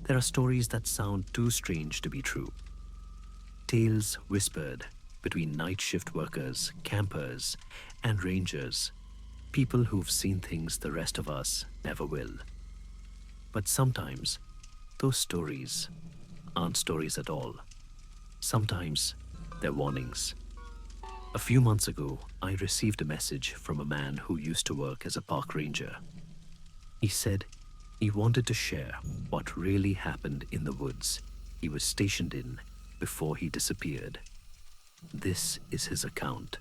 There are stories that sound too strange to be true. Tales whispered between night shift workers, campers, and rangers, people who've seen things the rest of us never will. But sometimes, those stories aren't stories at all. Sometimes, they're warnings. A few months ago, I received a message from a man who used to work as a park ranger. He said he wanted to share what really happened in the woods he was stationed in before he disappeared. This is his account.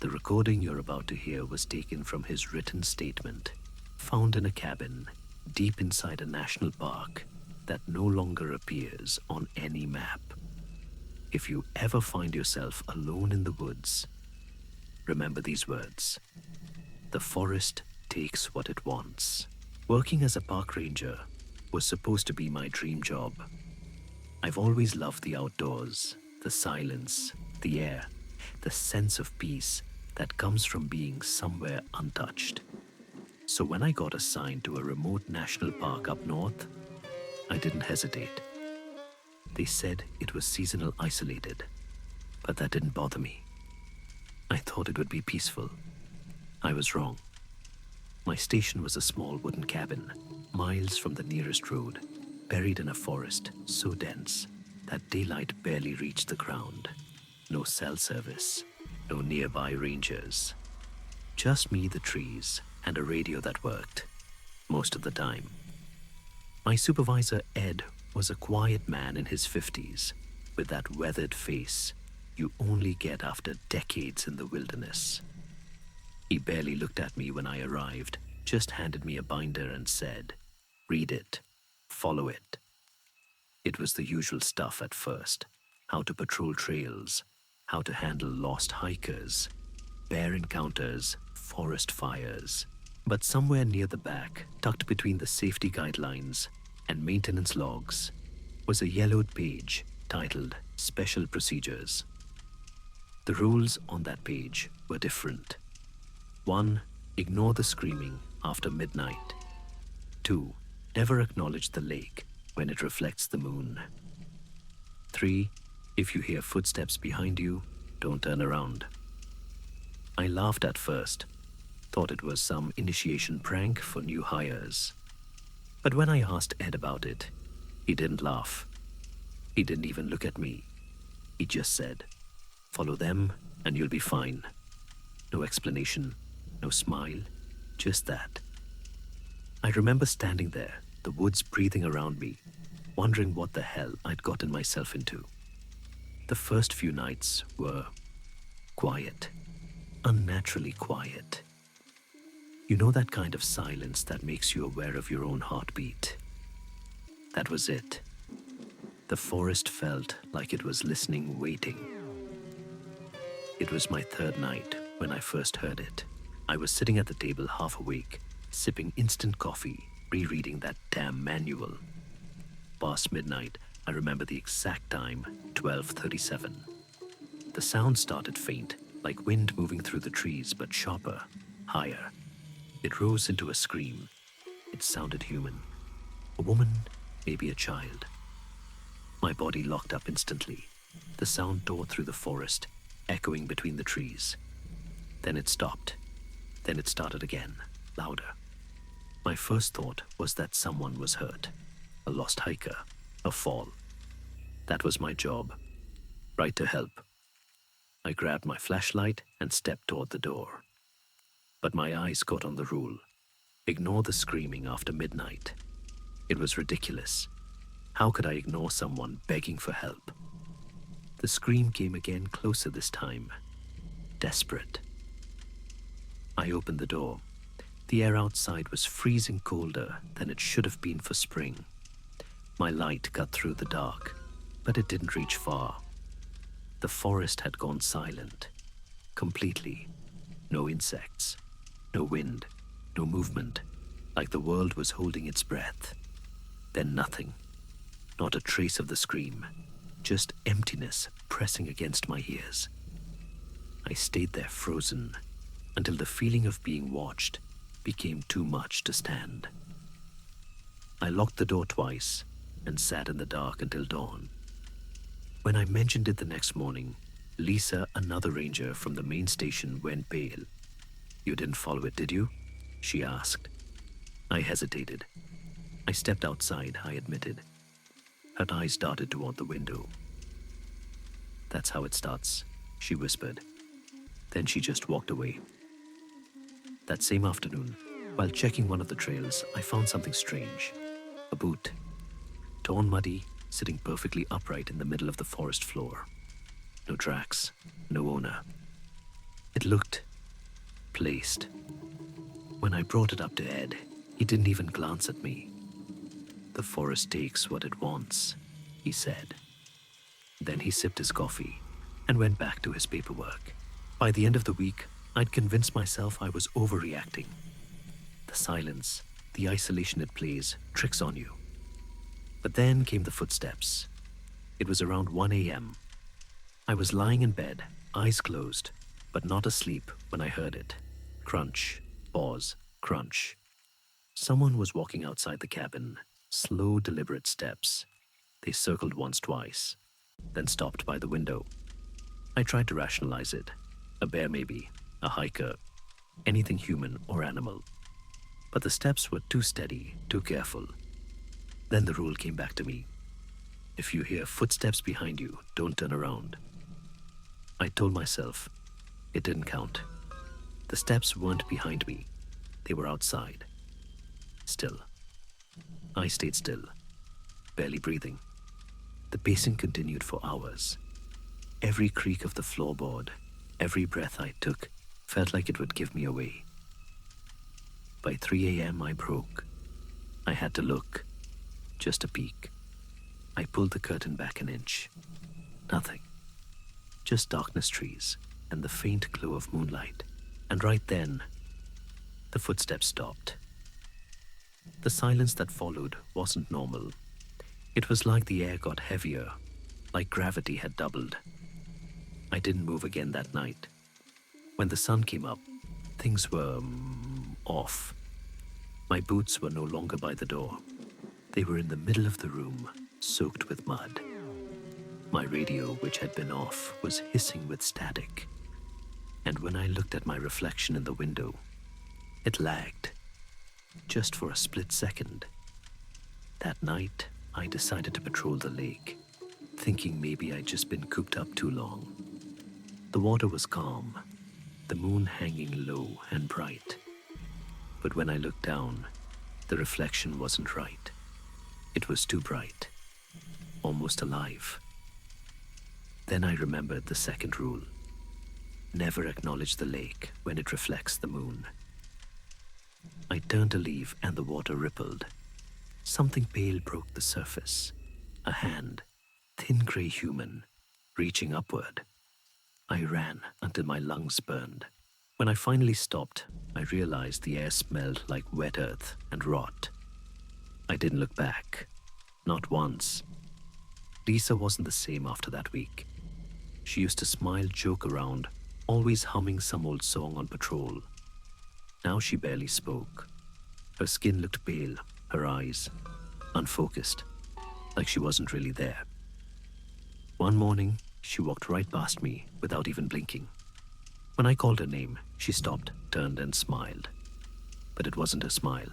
The recording you're about to hear was taken from his written statement, found in a cabin deep inside a national park that no longer appears on any map. If you ever find yourself alone in the woods, remember these words. The forest takes what it wants. Working as a park ranger was supposed to be my dream job. I've always loved the outdoors, the silence, the air, the sense of peace that comes from being somewhere untouched. So when I got assigned to a remote national park up north, I didn't hesitate. They said it was seasonal isolated, but that didn't bother me. I thought it would be peaceful. I was wrong. My station was a small wooden cabin, miles from the nearest road, buried in a forest so dense that daylight barely reached the ground. No cell service, no nearby rangers. Just me, the trees, and a radio that worked, most of the time. My supervisor, Ed, was a quiet man in his 50s, with that weathered face you only get after decades in the wilderness. He barely looked at me when I arrived, just handed me a binder and said, "Read it, follow it." It was the usual stuff at first: how to patrol trails, how to handle lost hikers, bear encounters, forest fires. But somewhere near the back, tucked between the safety guidelines and maintenance logs, was a yellowed page titled Special Procedures. The rules on that page were different. 1. Ignore the screaming after midnight. 2. Never acknowledge the lake when it reflects the moon. 3. If you hear footsteps behind you, don't turn around. I laughed at first, thought it was some initiation prank for new hires. But when I asked Ed about it, he didn't laugh. He didn't even look at me. He just said, "Follow them and you'll be fine." No explanation, no smile, just that. I remember standing there, the woods breathing around me, wondering what the hell I'd gotten myself into. The first few nights were quiet, unnaturally quiet. You know that kind of silence that makes you aware of your own heartbeat? That was it. The forest felt like it was listening, waiting. It was my third night when I first heard it. I was sitting at the table half awake, sipping instant coffee, rereading that damn manual. Past midnight, I remember the exact time, 12:37. The sound started faint, like wind moving through the trees, but sharper, higher. It rose into a scream. It sounded human. A woman, maybe a child. My body locked up instantly. The sound tore through the forest, echoing between the trees. Then it stopped. Then it started again, louder. My first thought was that someone was hurt. A lost hiker. A fall. That was my job. Right to help. I grabbed my flashlight and stepped toward the door. But my eyes caught on the rule. Ignore the screaming after midnight. It was ridiculous. How could I ignore someone begging for help? The scream came again, closer this time. Desperate. I opened the door. The air outside was freezing colder than it should have been for spring. My light cut through the dark, but it didn't reach far. The forest had gone silent. Completely. No insects. No wind. No movement. Like the world was holding its breath. Then nothing. Not a trace of the scream. Just emptiness pressing against my ears. I stayed there frozen until the feeling of being watched became too much to stand. I locked the door twice and sat in the dark until dawn. When I mentioned it the next morning, Lisa, another ranger from the main station, went pale. "You didn't follow it, did you?" she asked. I hesitated. I stepped outside, I admitted. Her eyes darted toward the window. "That's how it starts," she whispered. Then she just walked away. That same afternoon, while checking one of the trails, I found something strange. A boot, torn muddy, sitting perfectly upright in the middle of the forest floor. No tracks, no owner. It looked placed. When I brought it up to Ed, he didn't even glance at me. "The forest takes what it wants," he said. Then he sipped his coffee and went back to his paperwork. By the end of the week, I'd convinced myself I was overreacting. The silence, the isolation it plays, tricks on you. But then came the footsteps. It was around 1 a.m. I was lying in bed, eyes closed, but not asleep when I heard it. Crunch, pause, crunch. Someone was walking outside the cabin, slow, deliberate steps. They circled once, twice, then stopped by the window. I tried to rationalize it. A bear maybe, a hiker, anything human or animal. But the steps were too steady, too careful. Then the rule came back to me. If you hear footsteps behind you, don't turn around. I told myself it didn't count. The steps weren't behind me. They were outside. Still. I stayed still, barely breathing. The pacing continued for hours. Every creak of the floorboard, every breath I took felt like it would give me away. By 3 a.m. I broke. I had to look. Just a peek. I pulled the curtain back an inch. Nothing. Just darkness, trees, and the faint glow of moonlight. And right then, the footsteps stopped. The silence that followed wasn't normal. It was like the air got heavier, like gravity had doubled. I didn't move again that night. When the sun came up, things were off. My boots were no longer by the door. They were in the middle of the room, soaked with mud. My radio, which had been off, was hissing with static. And when I looked at my reflection in the window, it lagged, just for a split second. That night, I decided to patrol the lake, thinking maybe I'd just been cooped up too long. The water was calm, the moon hanging low and bright. But when I looked down, the reflection wasn't right. It was too bright, almost alive. Then I remembered the second rule. Never acknowledge the lake when it reflects the moon. I turned to leave and the water rippled. Something pale broke the surface. A hand, thin gray human, reaching upward. I ran until my lungs burned. When I finally stopped, I realized the air smelled like wet earth and rot. I didn't look back. Not once. Lisa wasn't the same after that week. She used to smile, joke around, always humming some old song on patrol. Now she barely spoke. Her skin looked pale, her eyes unfocused, like she wasn't really there. One morning, she walked right past me without even blinking. When I called her name, she stopped, turned, and smiled. But it wasn't a smile.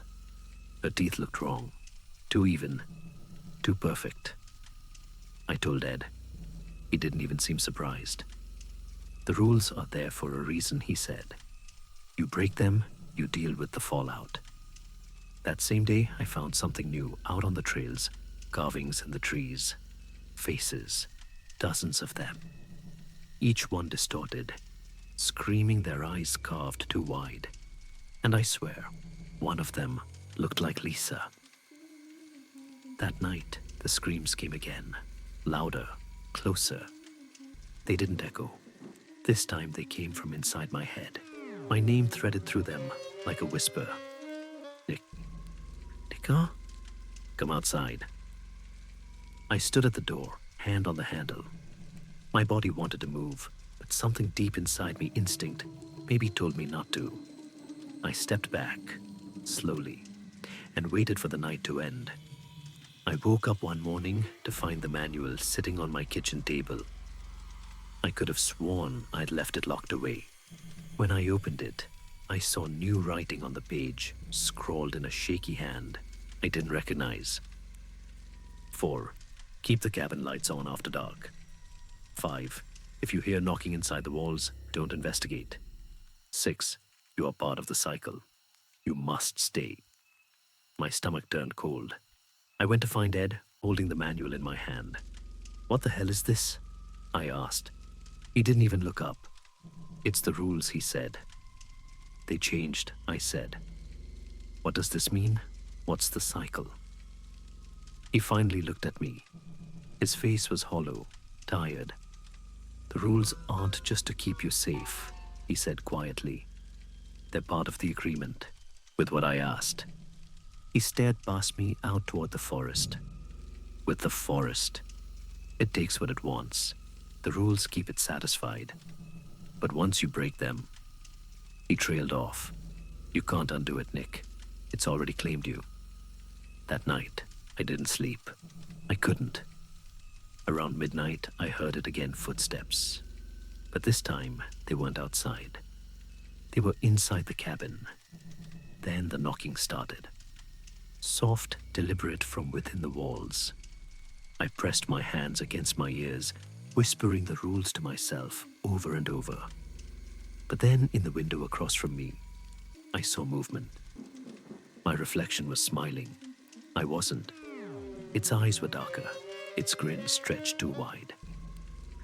Her teeth looked wrong. Too even. Too perfect. I told Ed. He didn't even seem surprised. The rules are there for a reason, he said. You break them, you deal with the fallout. That same day, I found something new out on the trails. Carvings in the trees. Faces. Dozens of them. Each one distorted, screaming, their eyes carved too wide. And I swear, one of them looked like Lisa. That night, the screams came again, louder, closer. They didn't echo. This time they came from inside my head. My name threaded through them like a whisper. Nika? Come outside. I stood at the door, hand on the handle. My body wanted to move, but something deep inside me, instinct, maybe told me not to. I stepped back, slowly, and waited for the night to end. I woke up one morning to find the manual sitting on my kitchen table. I could have sworn I'd left it locked away. When I opened it, I saw new writing on the page, scrawled in a shaky hand I didn't recognize. 4. Keep the cabin lights on after dark. 5. If you hear knocking inside the walls, don't investigate. 6. You are part of the cycle. You must stay. My stomach turned cold. I went to find Ed, holding the manual in my hand. "What the hell is this?" I asked. He didn't even look up. "It's the rules," he said. "They changed," I said. "What does this mean? What's the cycle?" He finally looked at me. His face was hollow, tired. "The rules aren't just to keep you safe," he said quietly. "They're part of the agreement, with what I asked." He stared past me out toward the forest. "With the forest. It takes what it wants. The rules keep it satisfied. But once you break them..." He trailed off. "You can't undo it, Nick. It's already claimed you." That night, I didn't sleep. I couldn't. Around midnight, I heard it again, footsteps. But this time, they weren't outside. They were inside the cabin. Then the knocking started. Soft, deliberate from within the walls. I pressed my hands against my ears, whispering the rules to myself over and over. But then, in the window across from me, I saw movement. My reflection was smiling. I wasn't. Its eyes were darker, its grin stretched too wide.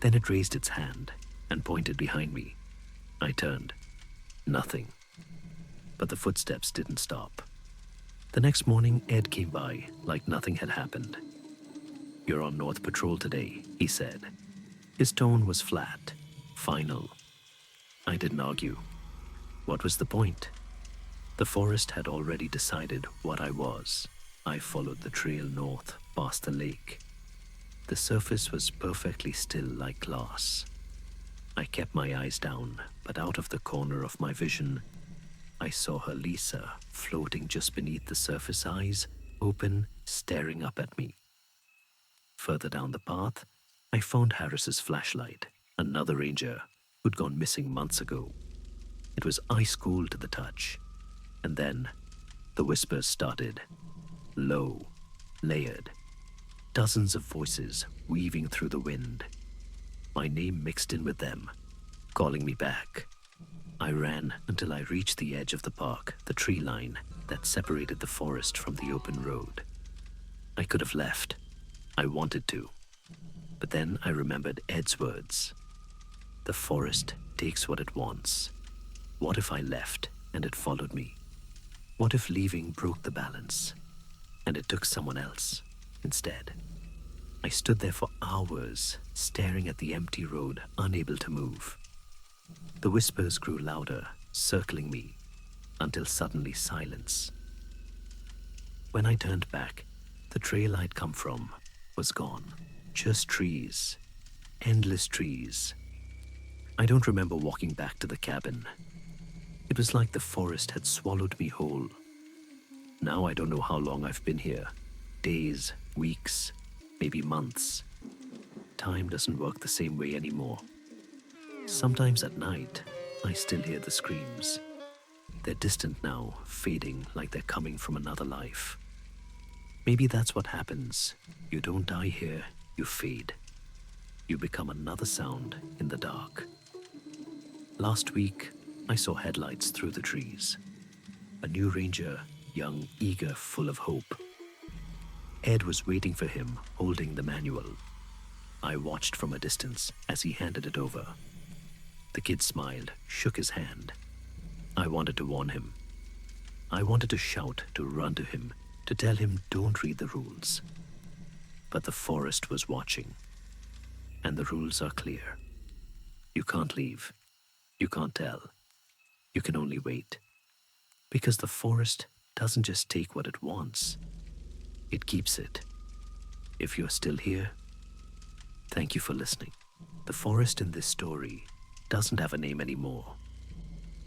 Then it raised its hand and pointed behind me. I turned. Nothing. But the footsteps didn't stop. The next morning, Ed came by like nothing had happened. "You're on North Patrol today," he said. His tone was flat, final. I didn't argue. What was the point? The forest had already decided what I was. I followed the trail north, past the lake. The surface was perfectly still like glass. I kept my eyes down, but out of the corner of my vision, I saw her Lisa floating just beneath the surface, eyes open, staring up at me. Further down the path, I found Harris's flashlight, another ranger who'd gone missing months ago. It was ice cold to the touch. And then the whispers started. Low, layered. Dozens of voices weaving through the wind. My name mixed in with them, calling me back. I ran until I reached the edge of the park, the tree line that separated the forest from the open road. I could have left. I wanted to. But then I remembered Ed's words. The forest takes what it wants. What if I left and it followed me? What if leaving broke the balance and it took someone else instead? I stood there for hours, staring at the empty road, unable to move. The whispers grew louder, circling me, until suddenly silence. When I turned back, the trail I'd come from was gone. Just trees. Endless trees. I don't remember walking back to the cabin. It was like the forest had swallowed me whole. Now I don't know how long I've been here. Days, weeks, maybe months. Time doesn't work the same way anymore. Sometimes at night, I still hear the screams. They're distant now, fading like they're coming from another life. Maybe that's what happens. You don't die here, you fade. You become another sound in the dark. Last week, I saw headlights through the trees. A new ranger, young, eager, full of hope. Ed was waiting for him, holding the manual. I watched from a distance as he handed it over. The kid smiled, shook his hand. I wanted to warn him. I wanted to shout, to run to him, to tell him don't read the rules. But the forest was watching. And the rules are clear. You can't leave. You can't tell. You can only wait. Because the forest doesn't just take what it wants. It keeps it. If you're still here, thank you for listening. The forest in this story doesn't have a name anymore.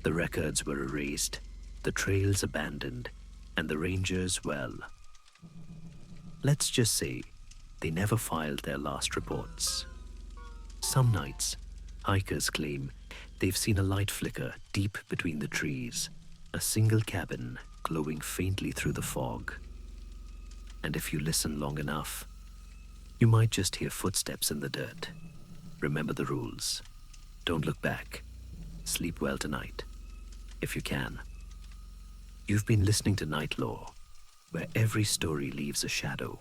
The records were erased, the trails abandoned, And the rangers, well, let's just say they never filed their last reports. Some nights, hikers claim they've seen a light flicker deep between the trees, a single cabin glowing faintly through the fog. And if you listen long enough, you might just hear footsteps in the dirt. Remember the rules. Don't look back. Sleep well tonight, if you can. You've been listening to NightLore, where every story leaves a shadow.